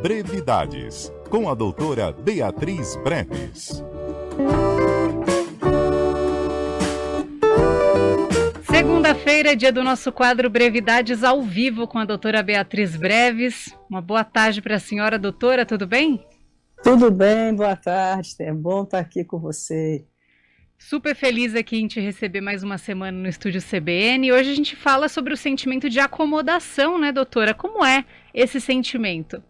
Brevidades, com a doutora Beatriz Breves. Segunda-feira, dia do nosso quadro Brevidades ao vivo com a doutora Beatriz Breves. Uma boa tarde para a senhora, doutora, tudo bem? Tudo bem, boa tarde, é bom estar aqui com você. Super feliz aqui em te receber mais uma semana no Estúdio CBN. Hoje a gente fala sobre o sentimento de acomodação, né, doutora? Como é esse sentimento?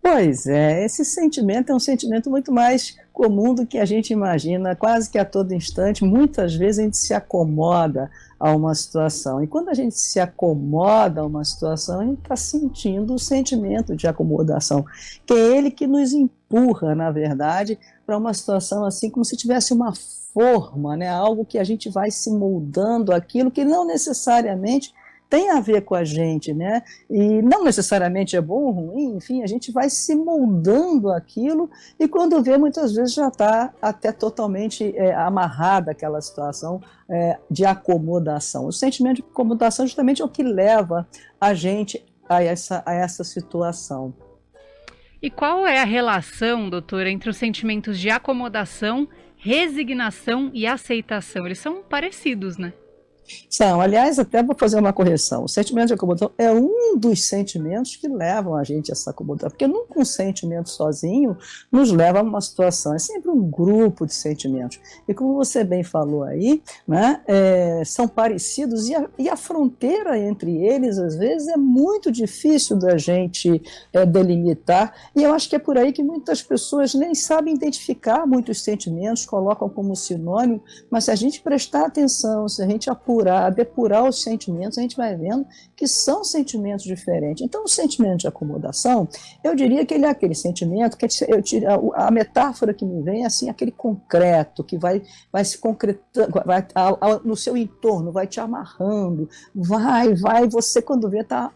Pois é, esse sentimento é um sentimento muito mais comum do que a gente imagina, quase que a todo instante. Muitas vezes a gente se acomoda a uma situação, e quando a gente se acomoda a uma situação, a gente está sentindo o sentimento de acomodação, que é ele que nos empurra, na verdade, para uma situação assim, como se tivesse uma forma, né? Algo que a gente vai se moldando aquilo que não necessariamente tem a ver com a gente, né? E não necessariamente é bom ou ruim, enfim, a gente vai se moldando aquilo e quando vê, muitas vezes já está até totalmente amarrada aquela situação de acomodação. O sentimento de acomodação justamente é o que leva a gente a essa situação. E qual é a relação, doutora, entre os sentimentos de acomodação, resignação e aceitação? Eles são parecidos, né? São, aliás, até vou fazer uma correção. O sentimento de acomodação é um dos sentimentos que levam a gente a essa acomodação, porque nunca um sentimento sozinho nos leva a uma situação, é sempre um grupo de sentimentos. E como você bem falou aí, né, são parecidos e a fronteira entre eles, às vezes, é muito difícil da gente delimitar, e eu acho que é por aí que muitas pessoas nem sabem identificar muitos sentimentos, colocam como sinônimo, mas se a gente prestar atenção, se a gente depurar os sentimentos, a gente vai vendo que são sentimentos diferentes. Então, o sentimento de acomodação, eu diria que ele é aquele sentimento que a metáfora que me vem é assim, aquele concreto que vai se concretando, no seu entorno, vai te amarrando, você quando vê está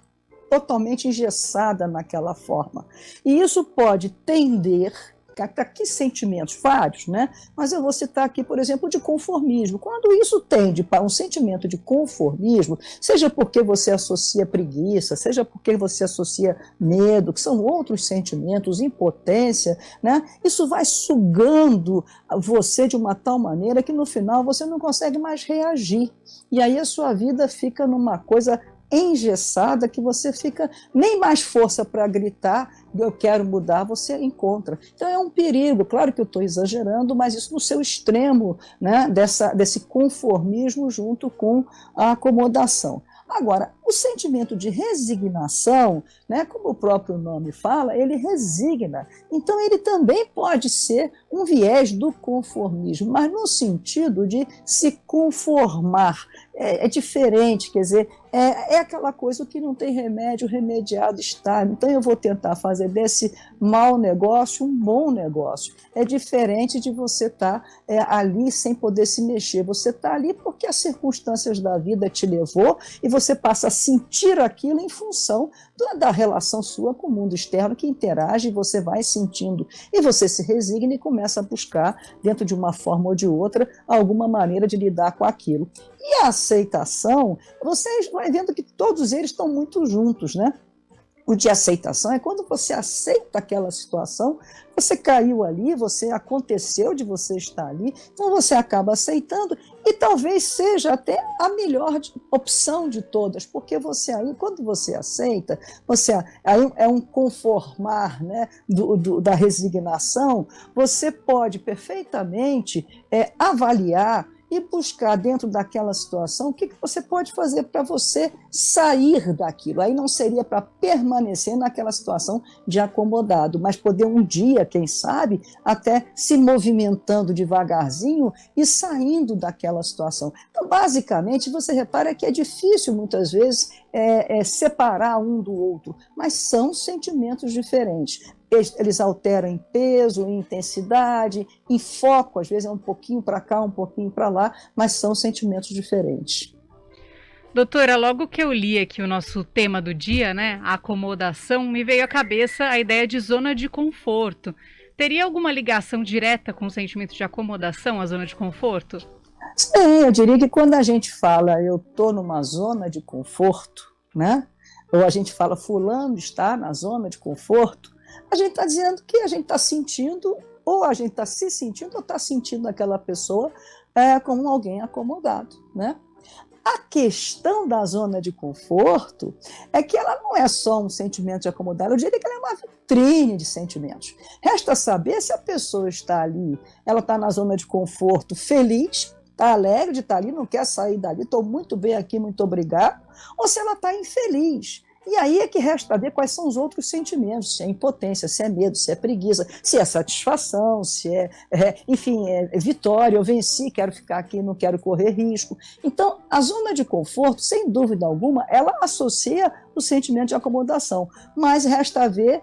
totalmente engessada naquela forma. E isso pode tender para que sentimentos? Vários, né? Mas eu vou citar aqui, por exemplo, de conformismo. Quando isso tende para um sentimento de conformismo, seja porque você associa preguiça, seja porque você associa medo, que são outros sentimentos, impotência, né? Isso vai sugando você de uma tal maneira que no final você não consegue mais reagir. E aí a sua vida fica numa coisa engessada que você fica nem mais força para gritar, eu quero mudar, você encontra. Então é um perigo, claro que eu estou exagerando, mas isso no seu extremo, né, desse conformismo junto com a acomodação. Agora, o sentimento de resignação, né, como o próprio nome fala, ele resigna. Então, ele também pode ser um viés do conformismo, mas no sentido de se conformar. É diferente, quer dizer, é aquela coisa que não tem remédio, remediado está. Então, eu vou tentar fazer desse mau negócio um bom negócio. É diferente de você estar ali sem poder se mexer. Você está ali porque as circunstâncias da vida te levou e você passa a sentir aquilo em função da relação sua com o mundo externo que interage, você vai sentindo e você se resigna e começa a buscar, dentro de uma forma ou de outra, alguma maneira de lidar com aquilo. E a aceitação, vocês vão vendo que todos eles estão muito juntos, né? O de aceitação é quando você aceita aquela situação, você caiu ali, aconteceu de você estar ali, então você acaba aceitando e talvez seja até a melhor opção de todas, porque você aí, quando você aceita, aí é um conformar, né, da resignação, você pode perfeitamente avaliar e buscar dentro daquela situação o que você pode fazer para você sair daquilo. Aí não seria para permanecer naquela situação de acomodado, mas poder um dia, quem sabe, até se movimentando devagarzinho e saindo daquela situação. Então, basicamente, você repara que é difícil muitas vezes separar um do outro, mas são sentimentos diferentes. Eles alteram em peso, em intensidade, em foco, às vezes é um pouquinho para cá, um pouquinho para lá, mas são sentimentos diferentes. Doutora, logo que eu li aqui o nosso tema do dia, né, a acomodação, me veio à cabeça a ideia de zona de conforto. Teria alguma ligação direta com o sentimento de acomodação, a zona de conforto? Sim, eu diria que quando a gente fala eu estou numa zona de conforto, né, ou a gente fala fulano está na zona de conforto, a gente está dizendo que a gente está sentindo, ou a gente está se sentindo, ou está sentindo aquela pessoa como alguém acomodado, né? A questão da zona de conforto é que ela não é só um sentimento de acomodado, eu diria que ela é uma vitrine de sentimentos. Resta saber se a pessoa está ali, ela está na zona de conforto feliz, está alegre de estar ali, não quer sair dali, estou muito bem aqui, muito obrigado, ou se ela está infeliz. E aí é que resta ver quais são os outros sentimentos, se é impotência, se é medo, se é preguiça, se é satisfação, se enfim, vitória, eu venci, quero ficar aqui, não quero correr risco. Então, a zona de conforto, sem dúvida alguma, ela associa o sentimento de acomodação, mas resta ver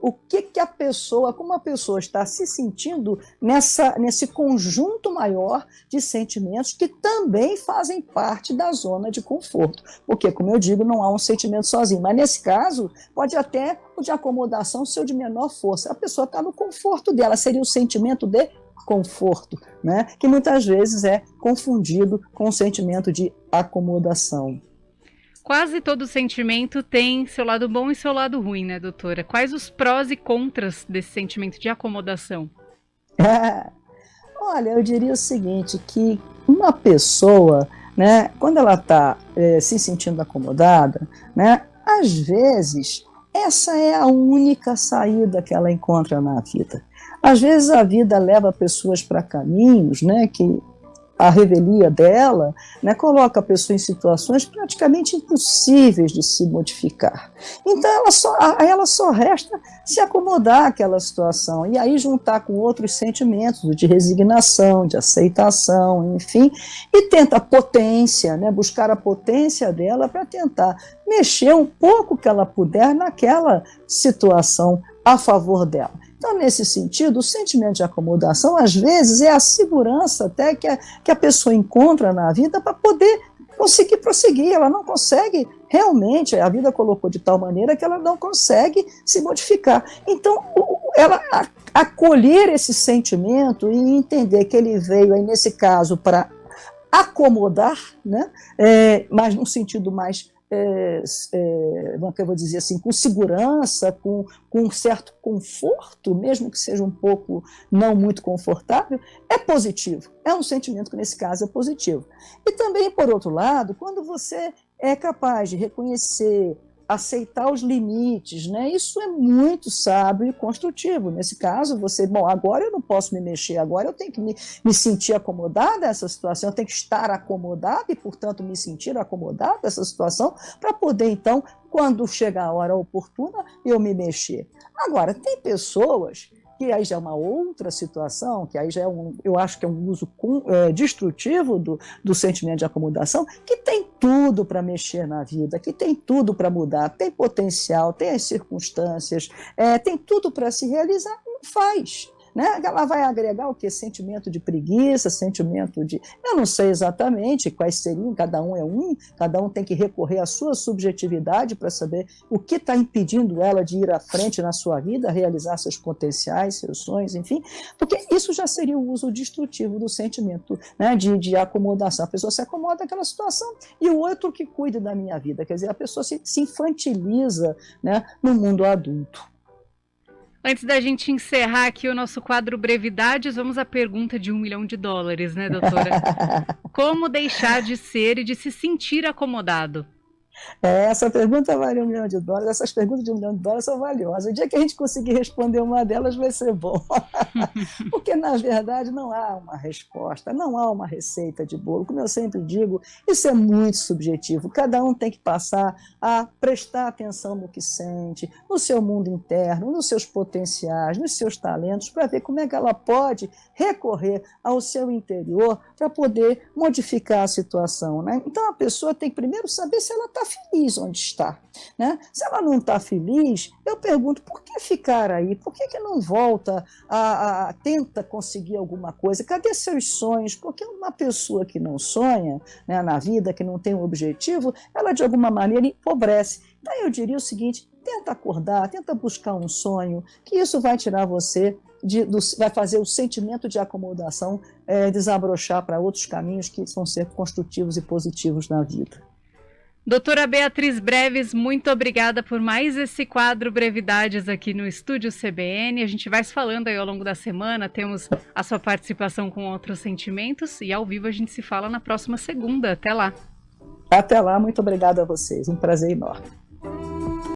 o que a pessoa, como a pessoa está se sentindo nesse conjunto maior de sentimentos que também fazem parte da zona de conforto. Porque, como eu digo, não há um sentimento sozinho. Mas, nesse caso, pode até o de acomodação ser o de menor força. A pessoa está no conforto dela, seria o sentimento de conforto, né? Que muitas vezes é confundido com o sentimento de acomodação. Quase todo sentimento tem seu lado bom e seu lado ruim, né, doutora? Quais os prós e contras desse sentimento de acomodação? Olha, eu diria o seguinte, que uma pessoa, né, quando ela está se sentindo acomodada, né, às vezes essa é a única saída que ela encontra na vida. Às vezes a vida leva pessoas para caminhos, né, que a revelia dela, né, coloca a pessoa em situações praticamente impossíveis de se modificar. Então ela só resta se acomodar àquela situação e aí juntar com outros sentimentos de resignação, de aceitação, enfim, e tenta a potência, né, buscar a potência dela para tentar mexer um pouco que ela puder naquela situação a favor dela. Então, nesse sentido, o sentimento de acomodação, às vezes, é a segurança até que a pessoa encontra na vida para poder conseguir prosseguir. Ela não consegue, realmente, a vida colocou de tal maneira que ela não consegue se modificar. Então, ela acolher esse sentimento e entender que ele veio, aí, nesse caso, para acomodar, né? Mas num sentido mais como eu vou dizer assim, com segurança, com um certo conforto, mesmo que seja um pouco não muito confortável, é positivo. É um sentimento que, nesse caso, é positivo. E também, por outro lado, quando você é capaz de reconhecer, aceitar os limites, né? Isso é muito sábio e construtivo. Nesse caso, agora eu não posso me mexer, agora eu tenho que me sentir acomodada a essa situação, eu tenho que estar acomodada e, portanto, me sentir acomodada a essa situação para poder, então, quando chegar a hora oportuna, eu me mexer. Agora, tem pessoas que aí já é uma outra situação, que aí já eu acho que é um uso destrutivo do sentimento de acomodação, que tem tudo para mexer na vida, que tem tudo para mudar, tem potencial, tem as circunstâncias, tem tudo para se realizar, não faz. Né? Ela vai agregar o quê? Sentimento de preguiça, sentimento de... Eu não sei exatamente quais seriam, cada um tem que recorrer à sua subjetividade para saber o que está impedindo ela de ir à frente na sua vida, realizar seus potenciais, seus sonhos, enfim, porque isso já seria o uso destrutivo do sentimento, né, de acomodação. A pessoa se acomoda naquela situação e o outro que cuida da minha vida, quer dizer, a pessoa se infantiliza, né, no mundo adulto. Antes da gente encerrar aqui o nosso quadro Brevidades, vamos à pergunta de $1 milhão, né, doutora? Como deixar de ser e de se sentir acomodado? Essa pergunta vale $1 milhão, essas perguntas de $1 milhão são valiosas. O dia que a gente conseguir responder uma delas vai ser bom. Porque, na verdade, não há uma resposta, não há uma receita de bolo. Como eu sempre digo, isso é muito subjetivo. Cada um tem que passar a prestar atenção no que sente, no seu mundo interno, nos seus potenciais, nos seus talentos, para ver como é que ela pode recorrer ao seu interior para poder modificar a situação, né? Então, a pessoa tem que primeiro saber se ela está feliz onde está, né? Se ela não está feliz, eu pergunto, por que ficar aí? Por que não volta tenta conseguir alguma coisa? Cadê seus sonhos? Porque uma pessoa que não sonha, né, na vida, que não tem um objetivo, ela de alguma maneira empobrece. Então eu diria o seguinte, tenta acordar, tenta buscar um sonho, que isso vai tirar você, vai fazer o sentimento de acomodação desabrochar para outros caminhos que vão ser construtivos e positivos na vida. Doutora Beatriz Breves, muito obrigada por mais esse quadro Brevidades aqui no Estúdio CBN. A gente vai se falando aí ao longo da semana, temos a sua participação com Outros Sentimentos e ao vivo a gente se fala na próxima segunda. Até lá. Até lá, muito obrigada a vocês, um prazer enorme.